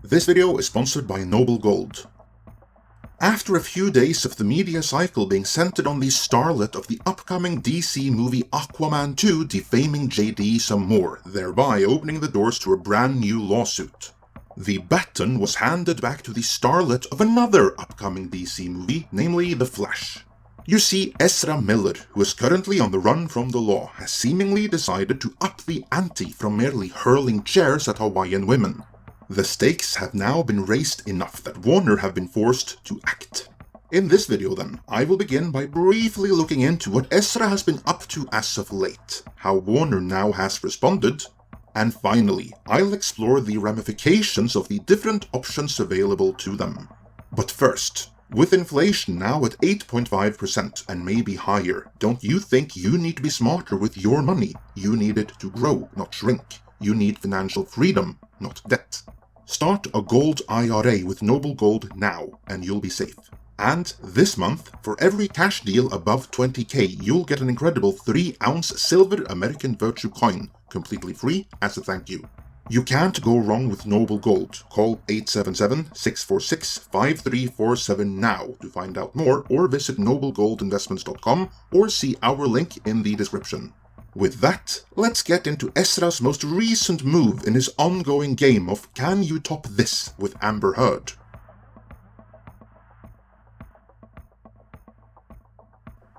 This video is sponsored by Noble Gold. After a few days of the media cycle being centered on the starlet of the upcoming DC movie Aquaman 2 defaming JD some more, thereby opening the doors to a brand new lawsuit, the baton was handed back to the starlet of another upcoming DC movie, namely The Flash. You see, Ezra Miller, who is currently on the run from the law, has seemingly decided to up the ante from merely hurling chairs at Hawaiian women. The stakes have now been raised enough that Warner have been forced to act. In this video then, I will begin by briefly looking into what Ezra has been up to as of late, how Warner now has responded, and finally, I'll explore the ramifications of the different options available to them. But first, with inflation now at 8.5% and maybe higher, don't you think you need to be smarter with your money? You need it to grow, not shrink. You need financial freedom, not debt. Start a gold IRA with Noble Gold now, and you'll be safe. And this month, for every cash deal above 20k, you'll get an incredible 3-ounce silver American Virtue coin, completely free as a thank you. You can't go wrong with Noble Gold. Call 877-646-5347 now to find out more, or visit noblegoldinvestments.com or see our link in the description. With that, let's get into Ezra's most recent move in his ongoing game of Can You Top This with Amber Heard.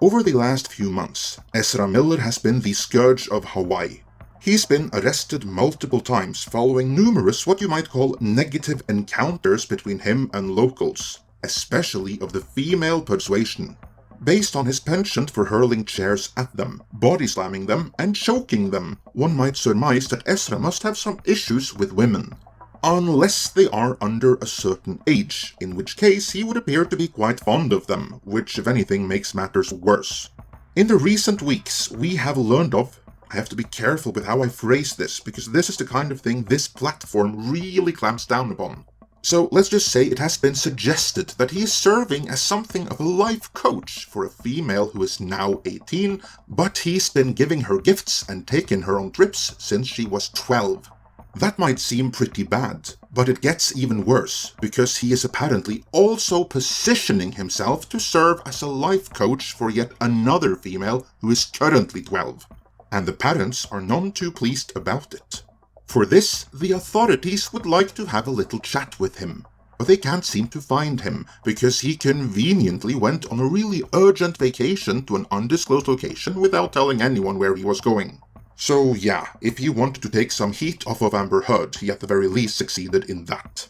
Over the last few months, Ezra Miller has been the scourge of Hawaii. He's been arrested multiple times following numerous what you might call negative encounters between him and locals, especially of the female persuasion, based on his penchant for hurling chairs at them, body slamming them, and choking them. One might surmise that Ezra must have some issues with women. Unless they are under a certain age, in which case he would appear to be quite fond of them, which if anything makes matters worse. In the recent weeks, we have learned of, I have to be careful with how I phrase this, because this is the kind of thing this platform really clamps down upon. So let's just say it has been suggested that he is serving as something of a life coach for a female who is now 18, but he's been giving her gifts and taken her on trips since she was 12. That might seem pretty bad, but it gets even worse, because he is apparently also positioning himself to serve as a life coach for yet another female who is currently 12. And the parents are none too pleased about it. For this, the authorities would like to have a little chat with him, but they can't seem to find him, because he conveniently went on a really urgent vacation to an undisclosed location without telling anyone where he was going. So yeah, if he wanted to take some heat off of Amber Heard, he at the very least succeeded in that.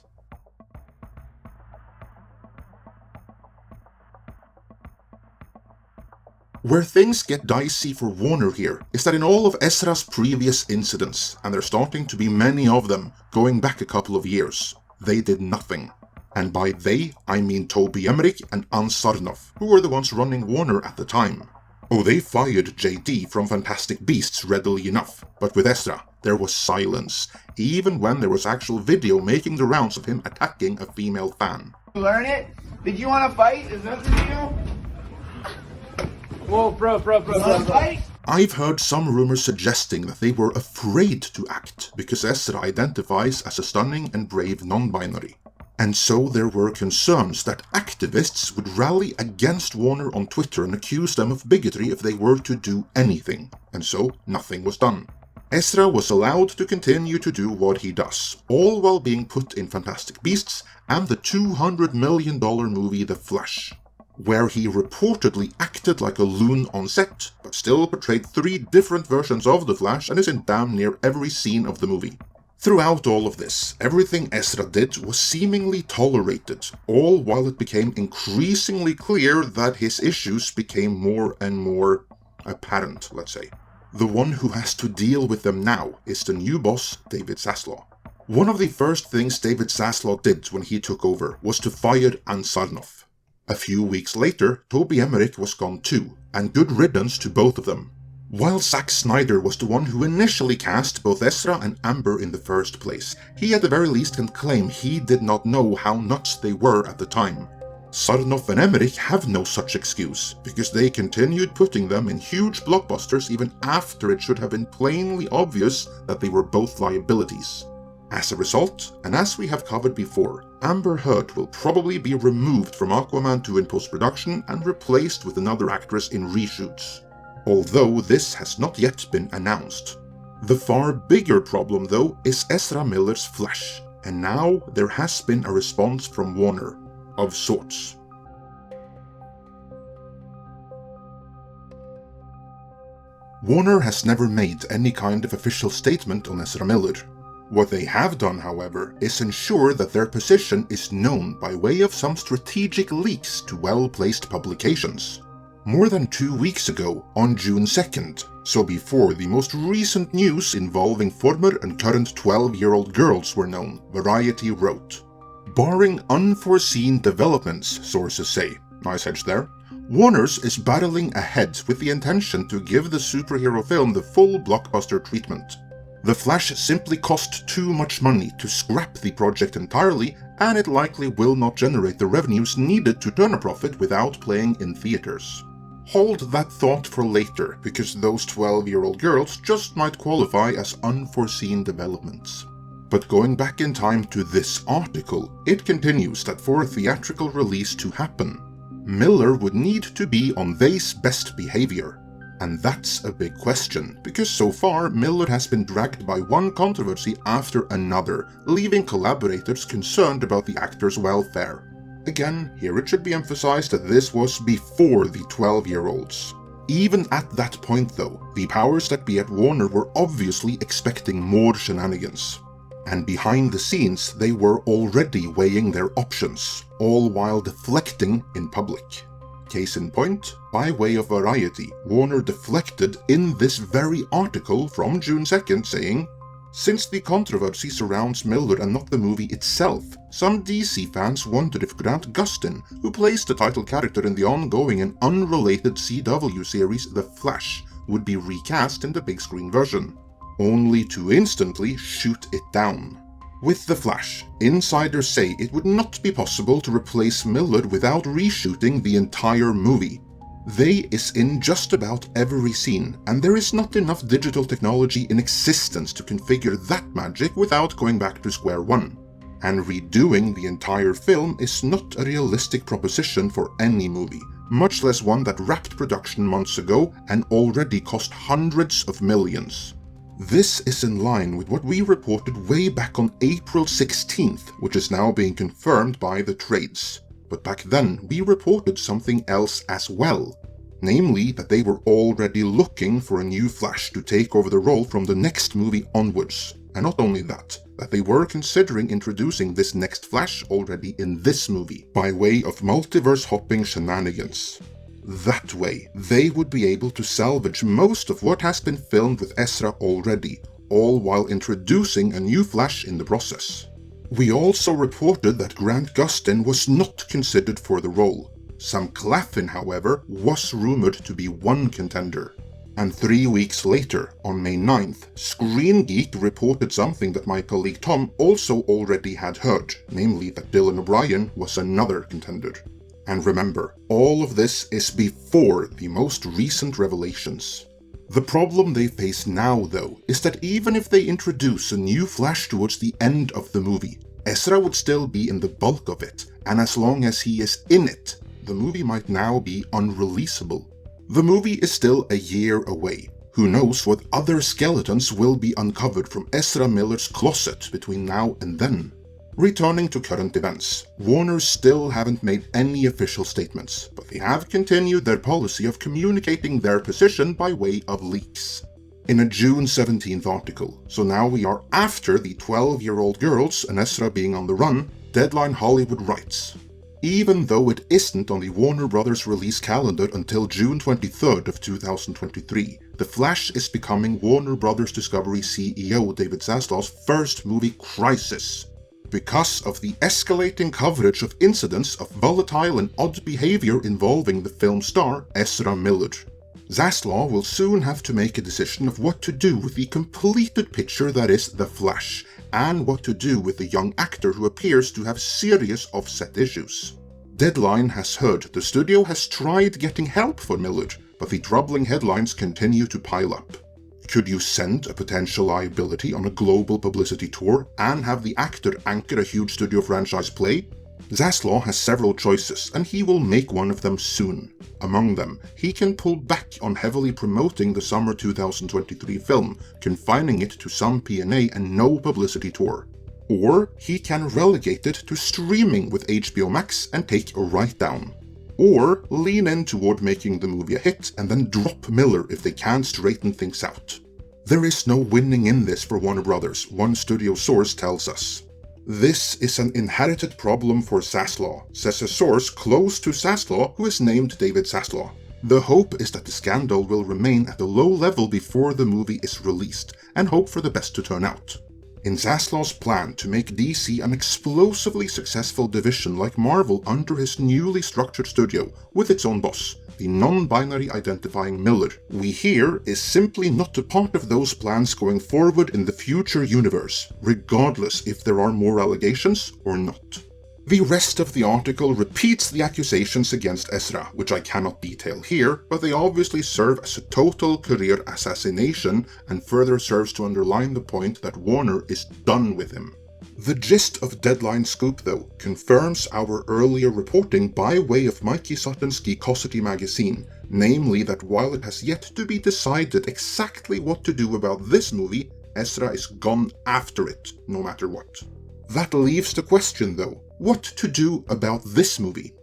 Where things get dicey for Warner here is that in all of Ezra's previous incidents, and there are starting to be many of them, going back a couple of years, they did nothing. And by they, I mean Toby Emmerich and Ann Sarnoff, who were the ones running Warner at the time. Oh, they fired JD from Fantastic Beasts readily enough, but with Ezra, there was silence, even when there was actual video making the rounds of him attacking a female fan. Learn it? Did you want to fight? Is that the deal? Whoa, bro. I've heard some rumors suggesting that they were afraid to act because Ezra identifies as a stunning and brave non-binary. And so there were concerns that activists would rally against Warner on Twitter and accuse them of bigotry if they were to do anything, and so nothing was done. Ezra was allowed to continue to do what he does, all while being put in Fantastic Beasts and the $200 million movie The Flash, where he reportedly acted like a loon on set, but still portrayed 3 different versions of The Flash and is in damn near every scene of the movie. Throughout all of this, everything Ezra did was seemingly tolerated, all while it became increasingly clear that his issues became more and more apparent, let's say. The one who has to deal with them now is the new boss, David Zaslav. One of the first things David Zaslav did when he took over was to fire Ann Sarnoff. A few weeks later, Toby Emmerich was gone too, and good riddance to both of them. While Zack Snyder was the one who initially cast both Ezra and Amber in the first place, he at the very least can claim he did not know how nuts they were at the time. Sarnoff and Emmerich have no such excuse, because they continued putting them in huge blockbusters even after it should have been plainly obvious that they were both liabilities. As a result, and as we have covered before, Amber Heard will probably be removed from Aquaman 2 in post-production and replaced with another actress in reshoots. Although this has not yet been announced. The far bigger problem though is Ezra Miller's Flash, and now there has been a response from Warner, of sorts. Warner has never made any kind of official statement on Ezra Miller. What they have done, however, is ensure that their position is known by way of some strategic leaks to well-placed publications. More than 2 weeks ago, on June 2nd, so before the most recent news involving former and current 12-year-old girls were known, Variety wrote, "Barring unforeseen developments, sources say," nice hedge there, "Warner's is battling ahead with the intention to give the superhero film the full blockbuster treatment. The Flash simply cost too much money to scrap the project entirely, and it likely will not generate the revenues needed to turn a profit without playing in theaters." Hold that thought for later, because those 12-year-old girls just might qualify as unforeseen developments. But going back in time to this article, it continues that for a theatrical release to happen, Miller would need to be on their best behavior. And that's a big question, because so far Miller has been dragged by one controversy after another, leaving collaborators concerned about the actor's welfare. Again, here it should be emphasized that this was before the 12-year-olds. Even at that point though, the powers that be at Warner were obviously expecting more shenanigans. And behind the scenes, they were already weighing their options, all while deflecting in public. Case in point, by way of Variety, Warner deflected in this very article from June 2nd saying, "Since the controversy surrounds Miller and not the movie itself, some DC fans wondered if Grant Gustin, who plays the title character in the ongoing and unrelated CW series The Flash, would be recast in the big screen version, only to instantly shoot it down." With The Flash, insiders say it would not be possible to replace Miller without reshooting the entire movie. They is in just about every scene, and there is not enough digital technology in existence to configure that magic without going back to square one. And redoing the entire film is not a realistic proposition for any movie, much less one that wrapped production months ago and already cost hundreds of millions. This is in line with what we reported way back on April 16th, which is now being confirmed by the trades. But back then, we reported something else as well. Namely, that they were already looking for a new Flash to take over the role from the next movie onwards. And not only that they were considering introducing this next Flash already in this movie, by way of multiverse hopping shenanigans. That way, they would be able to salvage most of what has been filmed with Ezra already, all while introducing a new Flash in the process. We also reported that Grant Gustin was not considered for the role. Sam Claflin, however, was rumored to be one contender. And 3 weeks later, on May 9th, Screen Geek reported something that my colleague Tom also already had heard, namely that Dylan O'Brien was another contender. And remember, all of this is before the most recent revelations. The problem they face now, though, is that even if they introduce a new Flash towards the end of the movie, Ezra would still be in the bulk of it, and as long as he is in it, the movie might now be unreleasable. The movie is still a year away. Who knows what other skeletons will be uncovered from Ezra Miller's closet between now and then? Returning to current events, Warner still haven't made any official statements, but they have continued their policy of communicating their position by way of leaks. In a June 17th article, so now we are after the 12-year-old girls and Ezra being on the run, Deadline Hollywood writes, "Even though it isn't on the Warner Brothers release calendar until June 23rd of 2023, The Flash is becoming Warner Brothers Discovery CEO David Zaslav's first movie crisis, because of the escalating coverage of incidents of volatile and odd behavior involving the film star Ezra Miller. Zaslav will soon have to make a decision of what to do with the completed picture that is The Flash, and what to do with the young actor who appears to have serious offset issues." Deadline has heard the studio has tried getting help for Miller, but the troubling headlines continue to pile up. Could you send a potential liability on a global publicity tour and have the actor anchor a huge studio franchise play? Zaslav has several choices, and he will make one of them soon. Among them, he can pull back on heavily promoting the summer 2023 film, confining it to some P&A and no publicity tour. Or he can relegate it to streaming with HBO Max and take a write-down. Or lean in toward making the movie a hit and then drop Miller if they can't straighten things out. There is no winning in this for Warner Brothers, one studio source tells us. This is an inherited problem for Zaslav, says a source close to Zaslav who is named David Zaslav. The hope is that the scandal will remain at a low level before the movie is released, and hope for the best to turn out. In Zaslav's plan to make DC an explosively successful division like Marvel under his newly structured studio with its own boss, the non-binary identifying Miller, we hear is simply not a part of those plans going forward in the future universe, regardless if there are more allegations or not. The rest of the article repeats the accusations against Ezra, which I cannot detail here, but they obviously serve as a total career assassination and further serves to underline the point that Warner is done with him. The gist of Deadline Scoop, though, confirms our earlier reporting by way of Mikey Sutton's Geekosity magazine, namely that while it has yet to be decided exactly what to do about this movie, Ezra is gone after it, no matter what. That leaves the question, though, what to do about this movie?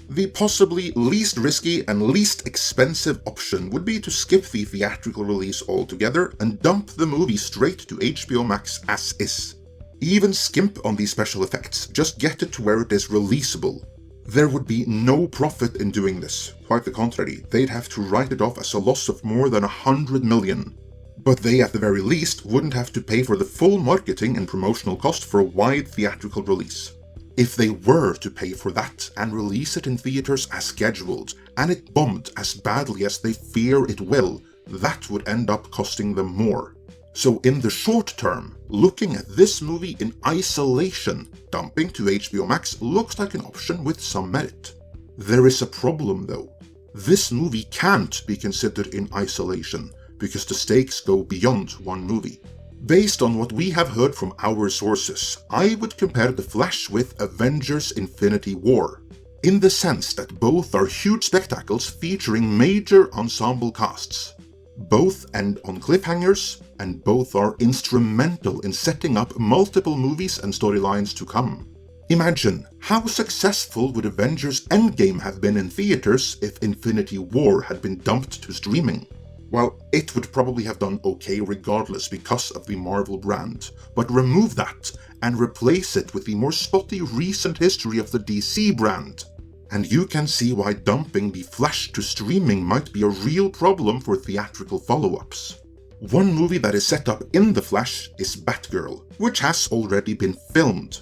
The possibly least risky and least expensive option would be to skip the theatrical release altogether and dump the movie straight to HBO Max as is. Even skimp on these special effects, just get it to where it is releasable. There would be no profit in doing this, quite the contrary, they'd have to write it off as a loss of more than $100 million. But they at the very least wouldn't have to pay for the full marketing and promotional cost for a wide theatrical release. If they were to pay for that and release it in theaters as scheduled, and it bombed as badly as they fear it will, that would end up costing them more. So in the short term, looking at this movie in isolation, dumping to HBO Max looks like an option with some merit. There is a problem though. This movie can't be considered in isolation, because the stakes go beyond one movie. Based on what we have heard from our sources, I would compare The Flash with Avengers Infinity War, in the sense that both are huge spectacles featuring major ensemble casts. Both end on cliffhangers, and both are instrumental in setting up multiple movies and storylines to come. Imagine, how successful would Avengers Endgame have been in theaters if Infinity War had been dumped to streaming? Well, it would probably have done okay regardless because of the Marvel brand, but remove that and replace it with the more spotty recent history of the DC brand. And you can see why dumping The Flash to streaming might be a real problem for theatrical follow-ups. One movie that is set up in The Flash is Batgirl, which has already been filmed.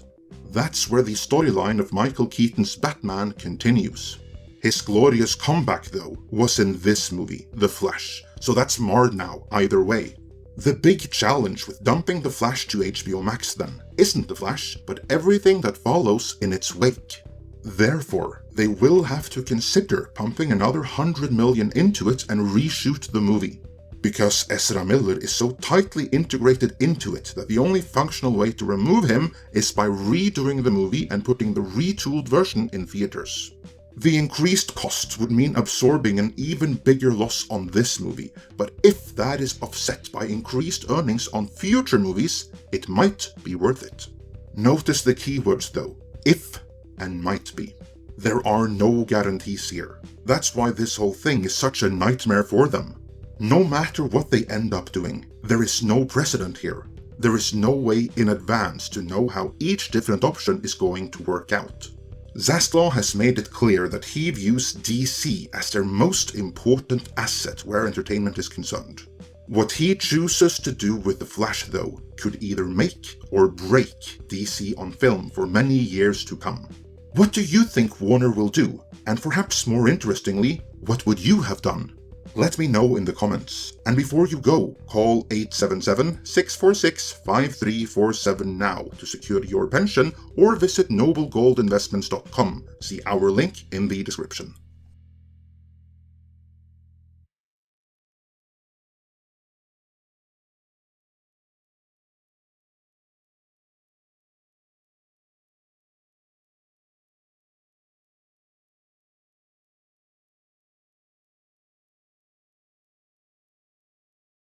That's where the storyline of Michael Keaton's Batman continues. His glorious comeback, though, was in this movie, The Flash, so that's marred now, either way. The big challenge with dumping The Flash to HBO Max, then, isn't The Flash, but everything that follows in its wake. Therefore, they will have to consider pumping another $100 million into it and reshoot the movie. Because Ezra Miller is so tightly integrated into it that the only functional way to remove him is by redoing the movie and putting the retooled version in theaters. The increased cost would mean absorbing an even bigger loss on this movie, but if that is offset by increased earnings on future movies, it might be worth it. Notice the keywords though, if and might be. There are no guarantees here. That's why this whole thing is such a nightmare for them. No matter what they end up doing, there is no precedent here. There is no way in advance to know how each different option is going to work out. Zaslav has made it clear that he views DC as their most important asset where entertainment is concerned. What he chooses to do with The Flash, though, could either make or break DC on film for many years to come. What do you think Warner will do? And perhaps more interestingly, what would you have done? Let me know in the comments. And before you go, call 877-646-5347 now to secure your pension, or visit noblegoldinvestments.com. See our link in the description.